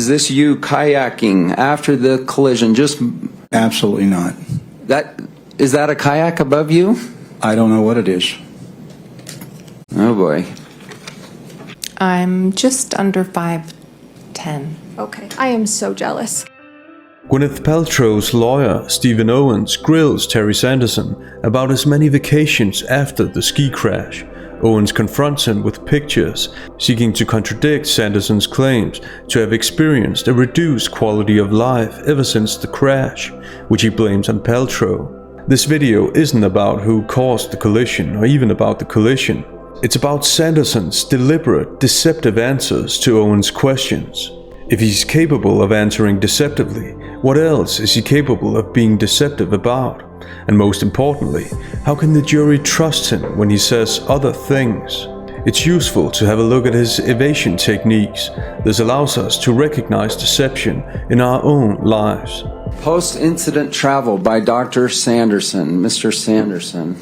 Is this you kayaking after the collision? Absolutely not. Is that a kayak above you? I don't know what it is. Oh boy. I'm just under 5'10". Okay, I am so jealous. Gwyneth Paltrow's lawyer, Stephen Owens, grills Terry Sanderson about his many vacations after the ski crash. Owens confronts him with pictures, seeking to contradict Sanderson's claims to have experienced a reduced quality of life ever since the crash, which he blames on Paltrow. This video isn't about who caused the collision or even about the collision. It's about Sanderson's deliberate, deceptive answers to Owens' questions. If he's capable of answering deceptively, what else is he capable of being deceptive about? And most importantly, how can the jury trust him when he says other things? It's useful to have a look at his evasion techniques. This allows us to recognize deception in our own lives. Post-incident travel by Dr. Sanderson. Mr. Sanderson.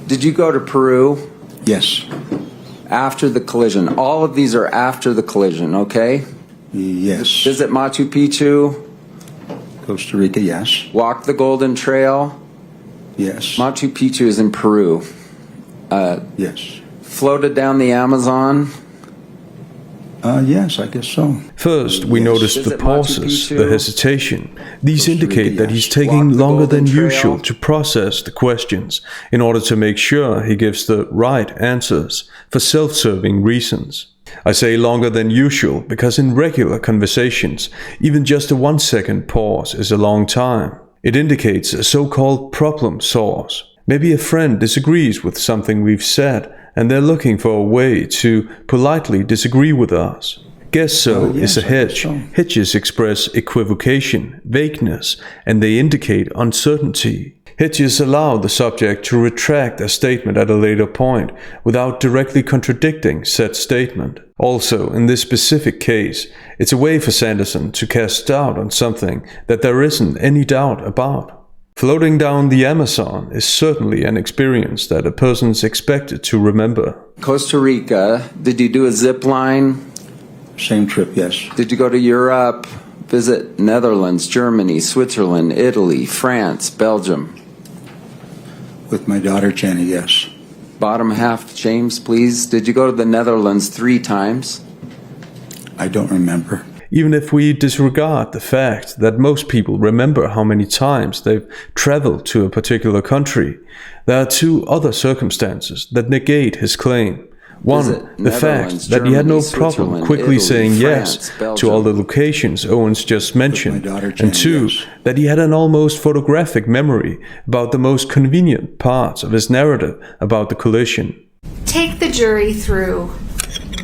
Did you go to Peru? Yes. After the collision. All of these are after the collision, okay? Yes. Visit Machu Picchu. Costa Rica, yes. Walk the Golden Trail. Yes. Machu Picchu is in Peru. Yes. Floated down the Amazon. Yes, I guess so. First, we notice the Visit Machu pauses, Picchu. the hesitation. These Costa indicate Rica, that yes. he's taking Walk the longer Golden than Trail. usual to process the questions in order to make sure he gives the right answers for self-serving reasons. I say longer than usual because in regular conversations, even just a 1-second pause is a long time. It indicates a so-called problem source. Maybe a friend disagrees with something we've said and they're looking for a way to politely disagree with us. Guess so yes, is a I guess hedge. so. Hedges express equivocation, vagueness, and they indicate uncertainty. Hedges allow the subject to retract a statement at a later point without directly contradicting said statement. Also, in this specific case, it's a way for Sanderson to cast doubt on something that there isn't any doubt about. Floating down the Amazon is certainly an experience that a person's expected to remember. Costa Rica. Did you do a zip line? Same trip, yes. Did you go to Europe? Visit Netherlands, Germany, Switzerland, Italy, France, Belgium? With my daughter Jenny, yes. Bottom half, James, please. Did you go to the Netherlands 3 times? I don't remember. Even if we disregard the fact that most people remember how many times they've traveled to a particular country, there are 2 other circumstances that negate his claim. One, Visit the fact Netherlands, that he had no Germany, problem Switzerland, quickly Italy, saying yes France, to all the Belgium. locations Owens just mentioned, daughter and Jenny, 2, yes. that he had an almost photographic memory about the most convenient parts of his narrative about the collision. Take the jury through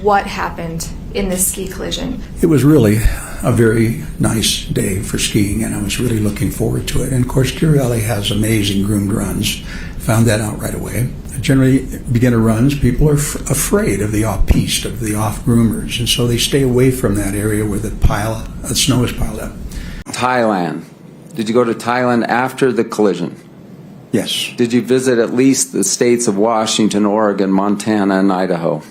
what happened in this ski collision. It was really a very nice day for skiing, and I was really looking forward to it. And of course, Currielli has amazing groomed runs. Found that out right away. Generally, beginner runs, people are afraid of the off-piste, of the off-groomers, and so they stay away from that area where the snow is piled up. Thailand. Did you go to Thailand after the collision? Yes. Did you visit at least the states of Washington, Oregon, Montana, and Idaho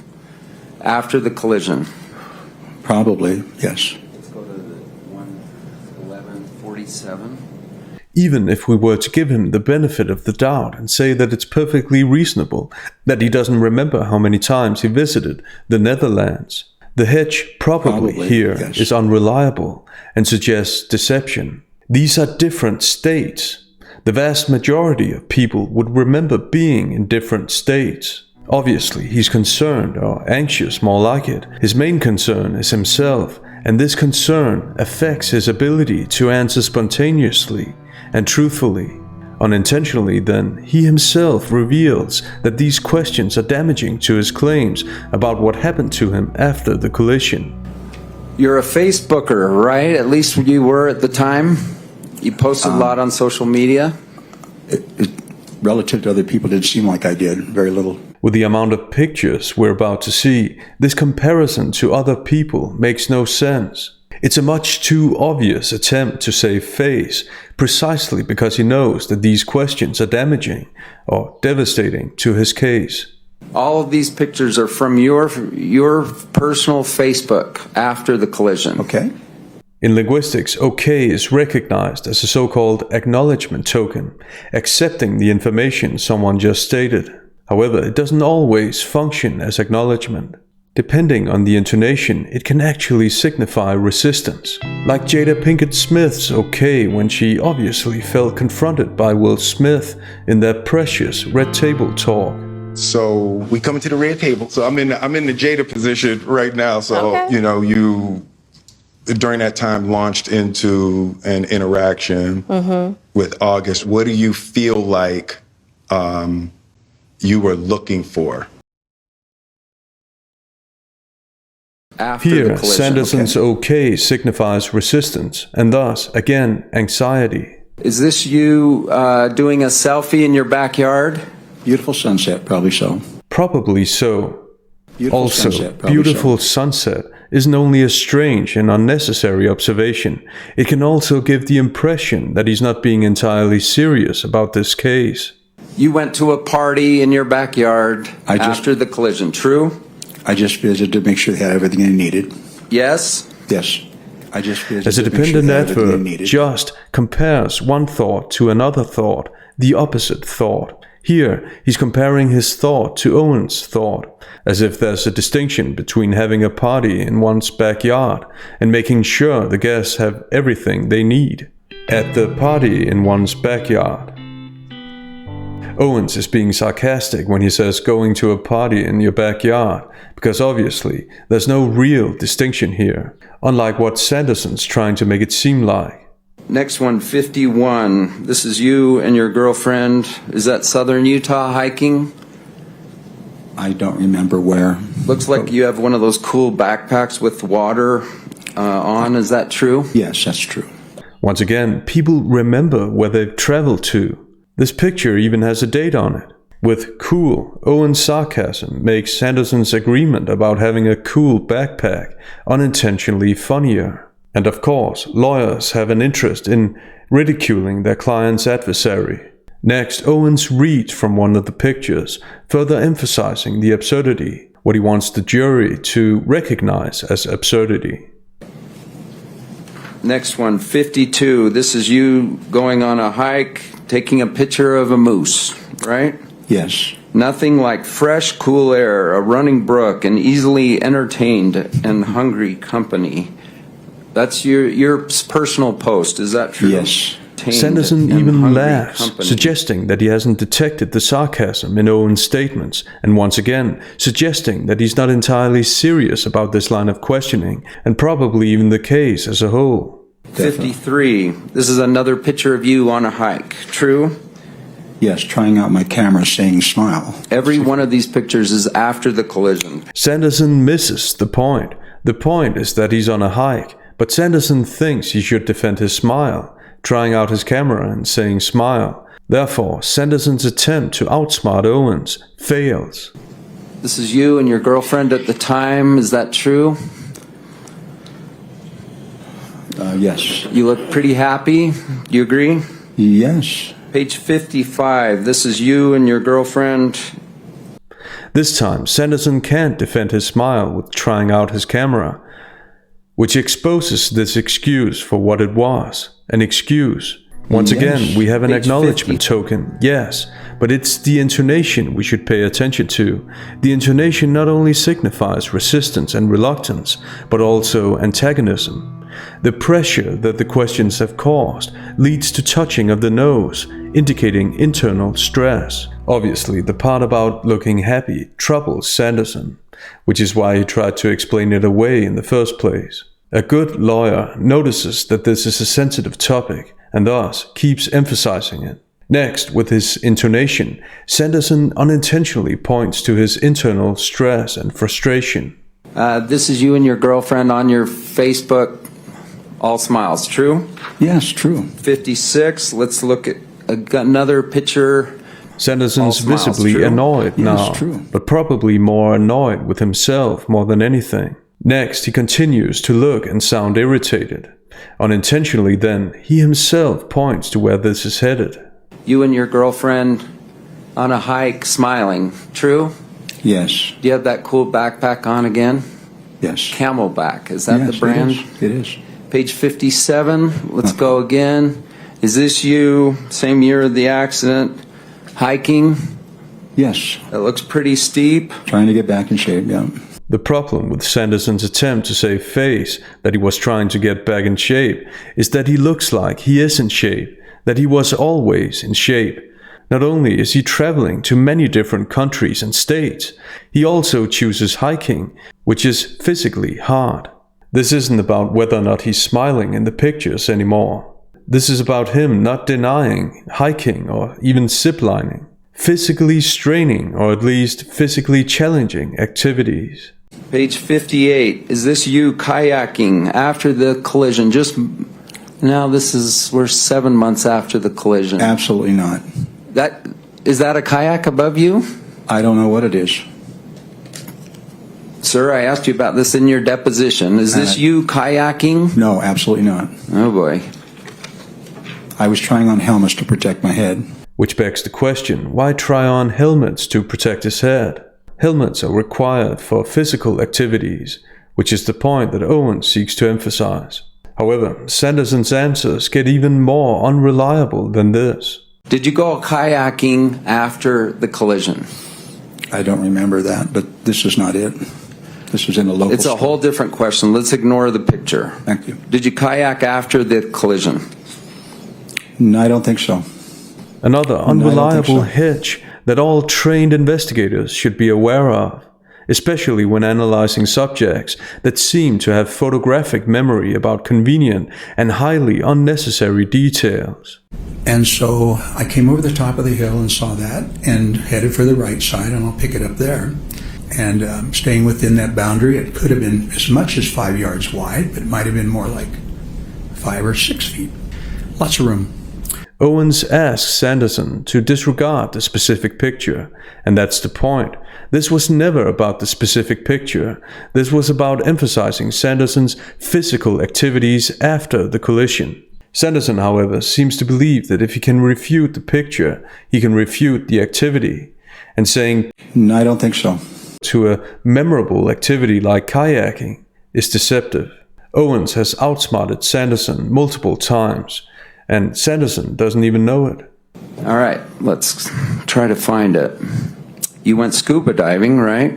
after the collision? Probably, yes. Let's go to the 1147. Even if we were to give him the benefit of the doubt and say that it's perfectly reasonable that he doesn't remember how many times he visited the Netherlands, the hedge probably here yes. is unreliable and suggests deception. These are different states. The vast majority of people would remember being in different states. Obviously, he's concerned or anxious, more like it. His main concern is himself, and this concern affects his ability to answer spontaneously and truthfully. Unintentionally, then, he himself reveals that these questions are damaging to his claims about what happened to him after the collision. You're a Facebooker, right? At least you were at the time. You posted a lot on social media. Relative to other people, it didn't seem like I did. Very little. With the amount of pictures we're about to see, this comparison to other people makes no sense. It's a much too obvious attempt to save face, precisely because he knows that these questions are damaging or devastating to his case. All of these pictures are from your personal Facebook after the collision. Okay. In linguistics, OK is recognized as a so-called acknowledgement token, accepting the information someone just stated. However, it doesn't always function as acknowledgement. Depending on the intonation, it can actually signify resistance. Like Jada Pinkett Smith's OK when she obviously felt confronted by Will Smith in that precious Red Table talk. So we come into the red table. So I'm in the Jada position right now. So, Okay. you during that time launched into an interaction with August. What do you feel like you were looking for? After the Here, collision. Sanderson's OK signifies resistance, and thus, again, anxiety. Is this you doing a selfie in your backyard? Beautiful sunset, probably so. Probably so. Beautiful Also, sunset, probably beautiful so. sunset isn't only a strange and unnecessary observation, it can also give the impression that he's not being entirely serious about this case. You went to a party in your backyard I just- after the collision, true? I just visited to make sure they had everything they needed. Yes? Yes. I just visited As a to make sure dependent they had everything they adverb, needed. just compares one thought to another thought, the opposite thought. Here, he's comparing his thought to Owens' thought, as if there's a distinction between having a party in one's backyard and making sure the guests have everything they need at the party in one's backyard. Owens is being sarcastic when he says going to a party in your backyard, because obviously there's no real distinction here, unlike what Sanderson's trying to make it seem like. Next one, 51. This is you and your girlfriend. Is that southern Utah hiking? I don't remember where. Looks like you have one of those cool backpacks with water on. Is that true? Yes, that's true. Once again, people remember where they've traveled to. This picture even has a date on it. With cool, Owen's sarcasm makes Sanderson's agreement about having a cool backpack unintentionally funnier. And of course, lawyers have an interest in ridiculing their client's adversary. Next, Owens reads from one of the pictures, further emphasizing the absurdity, what he wants the jury to recognize as absurdity. Next one, 52. This is you going on a hike, taking a picture of a moose, right? Yes. Nothing like fresh, cool air, a running brook, and easily entertained and hungry company. That's your personal post, is that true? Yes. Tamed Sanderson and even hungry laughs, company. suggesting that he hasn't detected the sarcasm in Owen's statements, and once again, suggesting that he's not entirely serious about this line of questioning, and probably even the case as a whole. 53. This is another picture of you on a hike, true? Yes, trying out my camera saying smile. Every one of these pictures is after the collision. Sanderson misses the point. The point is that he's on a hike, but Sanderson thinks he should defend his smile, trying out his camera and saying smile. Therefore, Sanderson's attempt to outsmart Owens fails. This is you and your girlfriend at the time, is that true? Yes. You look pretty happy, you agree? Yes. Page 55, this is you and your girlfriend. This time, Sanderson can't defend his smile with trying out his camera, which exposes this excuse for what it was, an excuse. Once Yes. again, we have an Page acknowledgement 50. token, yes, but it's the intonation we should pay attention to. The intonation not only signifies resistance and reluctance, but also antagonism. The pressure that the questions have caused leads to touching of the nose, indicating internal stress. Obviously, the part about looking happy troubles Sanderson, which is why he tried to explain it away in the first place. A good lawyer notices that this is a sensitive topic and thus keeps emphasizing it. Next, with his intonation, Sanderson unintentionally points to his internal stress and frustration. This is you and your girlfriend on your Facebook, all smiles, true? Yes, true. 56, let's look at another picture. Sanderson's All smiles, visibly true? annoyed Yes, now, true. but probably more annoyed with himself more than anything. Next, he continues to look and sound irritated. Unintentionally then, he himself points to where this is headed. You and your girlfriend on a hike, smiling, true? Yes. Do you have that cool backpack on again? Yes. Camelback, is that Yes, the brand? It is. Page 57, let's go again. Is this you, same year of the accident, hiking? Yes. It looks pretty steep. Trying to get back in shape, yeah. The problem with Sanderson's attempt to save face that he was trying to get back in shape is that he looks like he is in shape, that he was always in shape. Not only is he traveling to many different countries and states, he also chooses hiking, which is physically hard. This isn't about whether or not he's smiling in the pictures anymore. This is about him not denying hiking or even ziplining, physically straining or at least physically challenging activities. Page 58, is this you kayaking after the collision? We're 7 months after the collision. Absolutely not. Is that a kayak above you? I don't know what it is. Sir, I asked you about this in your deposition. Is this you kayaking? No, absolutely not. Oh boy. I was trying on helmets to protect my head. Which begs the question, why try on helmets to protect his head? Helmets are required for physical activities, which is the point that Owens seeks to emphasize. However, Sanderson's answers get even more unreliable than this. Did you go kayaking after the collision? I don't remember that, but this is not it. This was in a local It's a store. whole different question. Let's ignore the picture. Thank you. Did you kayak after the collision? No, I don't think so. Another I don't think unreliable so. hitch that all trained investigators should be aware of, especially when analyzing subjects that seem to have photographic memory about convenient and highly unnecessary details. And so I came over the top of the hill and saw that and headed for the right side, and I'll pick it up there. And staying within that boundary, it could have been as much as 5 yards wide, but it might have been more like 5 or 6 feet. Lots of room. Owens asks Sanderson to disregard the specific picture, and that's the point. This was never about the specific picture. This was about emphasizing Sanderson's physical activities after the collision. Sanderson, however, seems to believe that if he can refute the picture, he can refute the activity, and saying No, I don't think so. to a memorable activity like kayaking is deceptive. Owens has outsmarted Sanderson multiple times, and Sanderson doesn't even know it. All right, let's try to find it. You went scuba diving, right?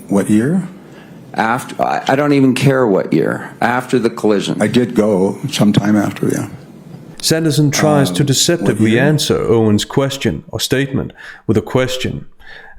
What year? After, I don't even care what year. After the collision. I did go sometime after, yeah. Sanderson tries to what deceptively year? answer Owens' question or statement with a question,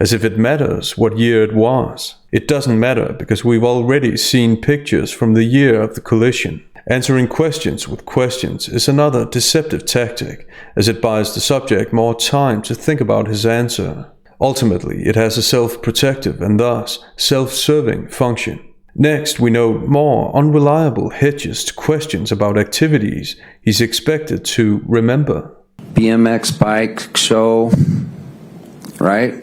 as if it matters what year it was. It doesn't matter because we've already seen pictures from the year of the collision. Answering questions with questions is another deceptive tactic, as it buys the subject more time to think about his answer. Ultimately, it has a self-protective and thus self-serving function. Next, we know more unreliable hitches to questions about activities he's expected to remember. BMX bike show, right?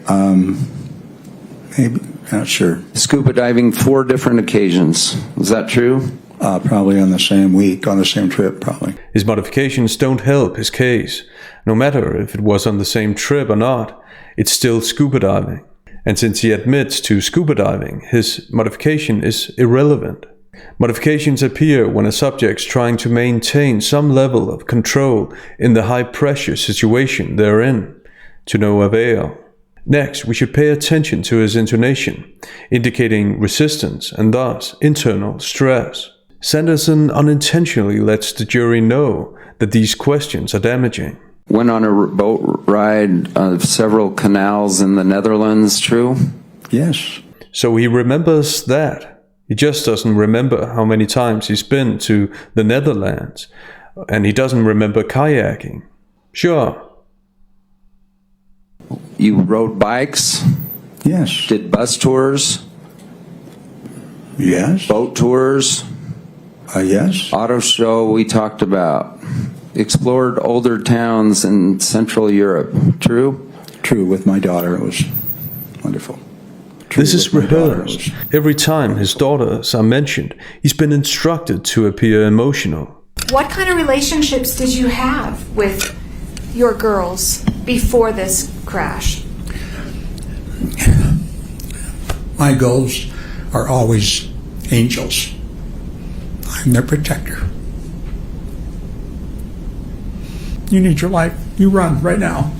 Maybe, not sure. Scuba diving 4 different occasions. Is that true? Probably on the same week, on the same trip, probably. His modifications don't help his case. No matter if it was on the same trip or not, it's still scuba diving. And since he admits to scuba diving, his modification is irrelevant. Modifications appear when a subject's trying to maintain some level of control in the high-pressure situation they're in, to no avail. Next, we should pay attention to his intonation, indicating resistance and thus internal stress. Sanderson unintentionally lets the jury know that these questions are damaging. Went on a boat ride of several canals in the Netherlands, true? Yes. So he remembers that. He just doesn't remember how many times he's been to the Netherlands. And he doesn't remember kayaking. Sure. You rode bikes, Yes. did bus tours, Yes. boat tours, Yes. auto show we talked about, explored older towns in Central Europe, true? True, with my daughter. It was wonderful. True, This is with my daughter, it rehearsed. was- Every time his daughters are mentioned, he's been instructed to appear emotional. What kind of relationships did you have with your girls before this crash? My goals are always angels. I'm their protector. You need your life. You run right now.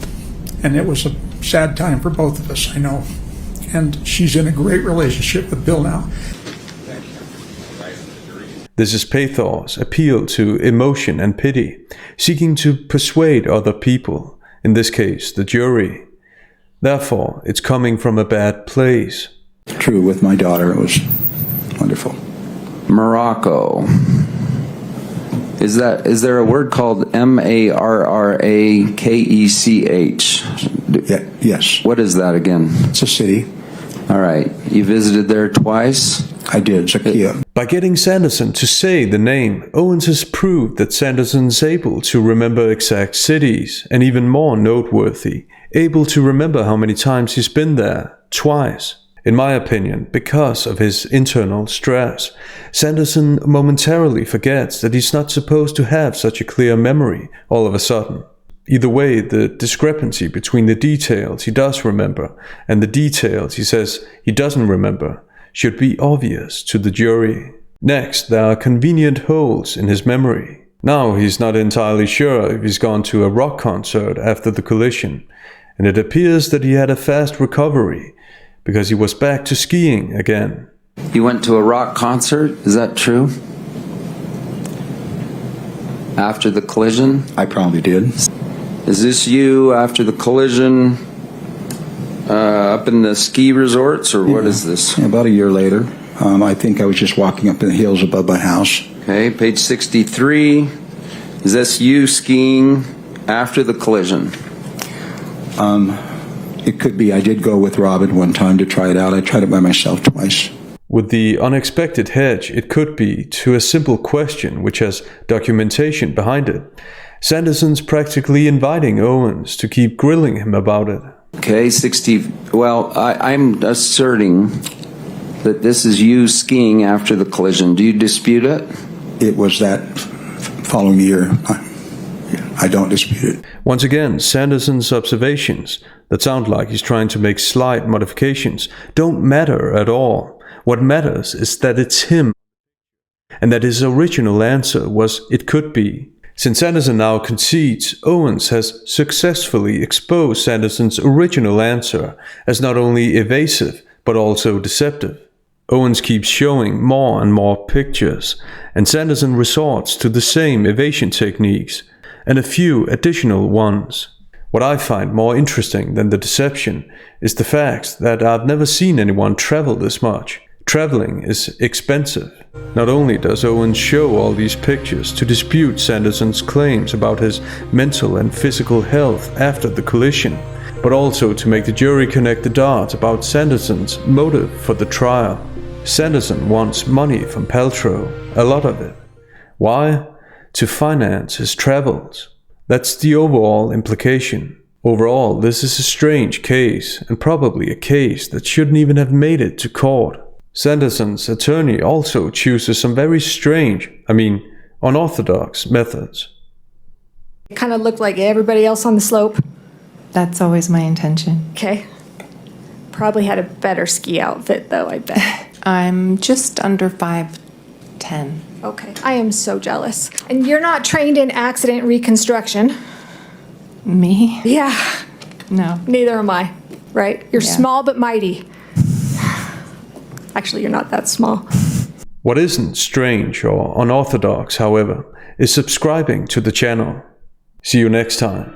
And it was a sad time for both of us, I know. And she's in a great relationship with Bill now. This is pathos, appeal to emotion and pity, seeking to persuade other people, in this case, the jury. Therefore, it's coming from a bad place. True, with my daughter, it was wonderful. Morocco. Is there a word called Marrakech? Yeah, yes. What is that again? It's a city. All right. You visited there twice? I did, Zakia. By getting Sanderson to say the name, Owens has proved that Sanderson's able to remember exact cities, and even more noteworthy, able to remember how many times he's been there, twice. In my opinion, because of his internal stress, Sanderson momentarily forgets that he's not supposed to have such a clear memory all of a sudden. Either way, the discrepancy between the details he does remember and the details he says he doesn't remember should be obvious to the jury. Next, there are convenient holes in his memory. Now he's not entirely sure if he's gone to a rock concert after the collision, and it appears that he had a fast recovery because he was back to skiing again. You went to a rock concert? Is that true? After the collision? I probably did. Is this you after the collision up in the ski resorts, or what is this? About a year later, I think I was just walking up in the hills above my house. Okay, page 63. Is this you skiing after the collision? It could be. I did go with Robin one time to try it out. I tried it by myself twice. With the unexpected hedge, it could be to a simple question which has documentation behind it. Sanderson's practically inviting Owens to keep grilling him about it. Okay, 60. Well, I'm asserting that this is you skiing after the collision. Do you dispute it? It was that following year. I don't dispute it. Once again, Sanderson's observations that sound like he's trying to make slight modifications don't matter at all. What matters is that it's him, and that his original answer was it could be. Since Sanderson now concedes, Owens has successfully exposed Sanderson's original answer as not only evasive, but also deceptive. Owens keeps showing more and more pictures, and Sanderson resorts to the same evasion techniques, and a few additional ones. What I find more interesting than the deception is the fact that I've never seen anyone travel this much. Traveling is expensive. Not only does Owens show all these pictures to dispute Sanderson's claims about his mental and physical health after the collision, but also to make the jury connect the dots about Sanderson's motive for the trial. Sanderson wants money from Paltrow, a lot of it. Why? To finance his travels. That's the overall implication. Overall, this is a strange case, and probably a case that shouldn't even have made it to court. Sanderson's attorney also chooses some very strange, unorthodox methods. It kind of looked like everybody else on the slope. That's always my intention. Okay. Probably had a better ski outfit, though, I bet. I'm just under 5'10". Okay. I am so jealous. And you're not trained in accident reconstruction. Me? Yeah. No. Neither am I, right? You're Yeah. small but mighty. Actually, you're not that small. What isn't strange or unorthodox, however, is subscribing to the channel. See you next time.